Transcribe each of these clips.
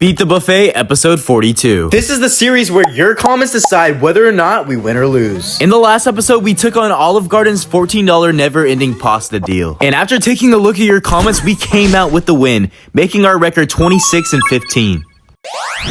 Beat the Buffet, episode 42. This is the series where your comments decide whether or not we win or lose. In the last episode, we took on Olive Garden's $14 never-ending pasta deal. And after taking a look at your comments, we came out with the win, making our record 26-15.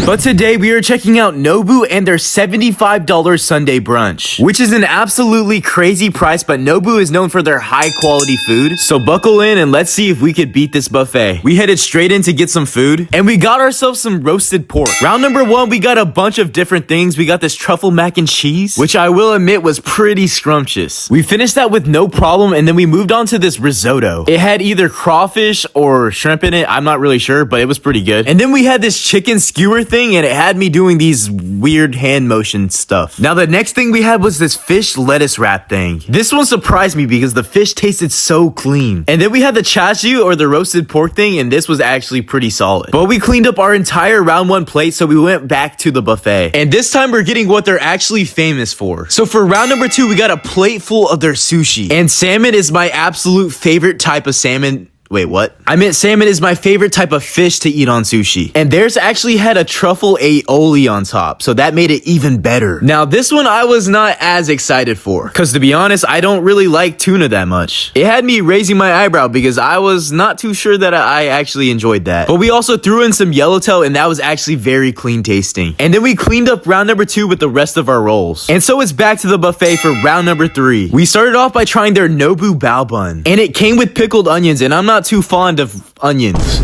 But today we are checking out Nobu and their $75 Sunday brunch, which is an absolutely crazy price, but Nobu is known for their high quality food. So buckle in and let's see if we could beat this buffet. We headed straight in to get some food and we got ourselves some roasted pork. Round number one, we got a bunch of different things. We got this truffle mac and cheese, which I will admit was pretty scrumptious. We finished that with no problem, and then we moved on to this risotto. It had either crawfish or shrimp in it. I'm not really sure, but it was pretty good. And then we had this chicken skewer thing, and it had me doing these weird hand motion stuff. Now the next thing we had was this fish lettuce wrap thing. This one surprised me because the fish tasted so clean. And then we had the chashu or the roasted pork thing, and this was actually pretty solid. But we cleaned up our entire round one plate, so we went back to the buffet. And this time we're getting what they're actually famous for. So for round number two, we got a plate full of their sushi. And salmon is my absolute favorite type of salmon. Wait, what? I meant salmon is my favorite type of fish to eat on sushi. And theirs actually had a truffle aioli on top, so that made it even better. Now, this one I was not as excited for, because to be honest, I don't really like tuna that much. It had me raising my eyebrow because I was not too sure that I actually enjoyed that. But we also threw in some yellowtail, and that was actually very clean tasting. And then we cleaned up round number two with the rest of our rolls. And so it's back to the buffet for round number three. We started off by trying their Nobu bao bun, and it came with pickled onions, and I'm not too fond of onions,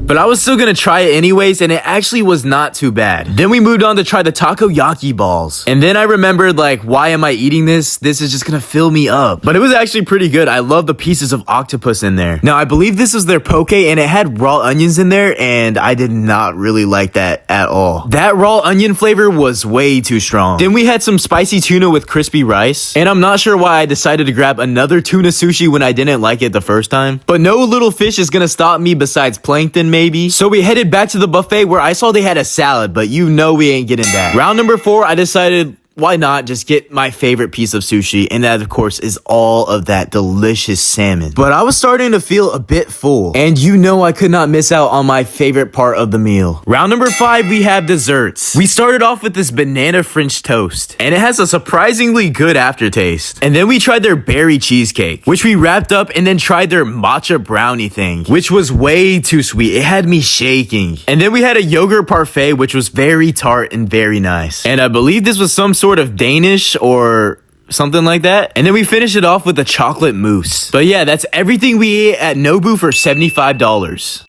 but I was still gonna try it anyways, and it actually was not too bad. Then we moved on to try the takoyaki balls. And then I remembered, like, why am I eating this? This is just gonna fill me up. But it was actually pretty good. I love the pieces of octopus in there. Now, I believe this was their poke, and it had raw onions in there, and I did not really like that at all. That raw onion flavor was way too strong. Then we had some spicy tuna with crispy rice, and I'm not sure why I decided to grab another tuna sushi when I didn't like it the first time. But no little fish is gonna stop me besides plankton, maybe. So we headed back to the buffet where I saw they had a salad, but you know we ain't getting that. Round number four, I decided, why not just get my favorite piece of sushi, and that of course is all of that delicious salmon. But I was starting to feel a bit full, and you know I could not miss out on my favorite part of the meal. Round number five, we have desserts. We started off with this banana French toast, and it has a surprisingly good aftertaste. And then we tried their berry cheesecake, which we wrapped up, and then tried their matcha brownie thing, which was way too sweet. It had me shaking. And then we had a yogurt parfait, which was very tart and very nice. And I believe this was some sort of Danish or something like that. And then we finished it off with a chocolate mousse. But yeah, that's everything we ate at Nobu for $75.